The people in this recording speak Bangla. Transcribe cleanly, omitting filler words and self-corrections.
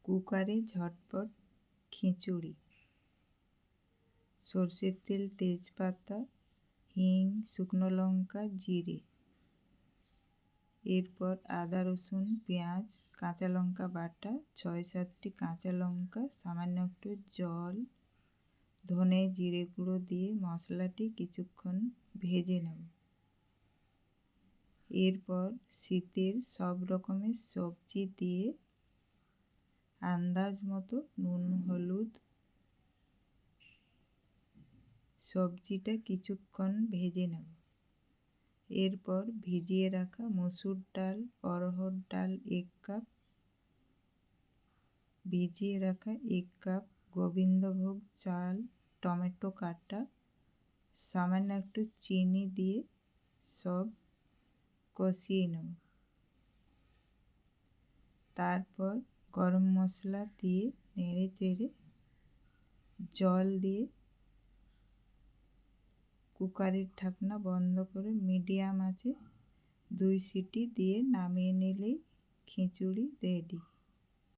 কুকারে ঝটপট খিচুড়ি। সরষের তেল, তেজপাতা, হিং, শুকনো লঙ্কা, জিরে। এরপর আদা, রসুন, পেঁয়াজ, কাঁচা লঙ্কা বাটা, 6-7টি কাঁচা লঙ্কা, সামান্য একটু জল, ধনে জিরে গুঁড়ো দিয়ে মশলাটি কিছুক্ষণ ভেজে নেব। এরপর শীতের সব রকমের সবজি দিয়ে আন্দাজ মতো নুন, হলুদ, সবজিটা কিছুক্ষণ ভেজে নেব। এরপর ভিজিয়ে রাখা মসুর ডাল, অড়হর ডাল 1 কাপ, ভিজিয়ে রাখা 1 কাপ গোবিন্দভোগ চাল, টমেটো কাটা, সামান্য একটু চিনি দিয়ে সব কষিয়ে নেব। তারপর গরম মশলা দিয়ে নেড়ে চেড়ে জল দিয়ে কুকারের ঢাকনা বন্ধ করে মিডিয়াম আঁচে 2 সিটি দিয়ে নামিয়ে নিলেই খিচুড়ি রেডি।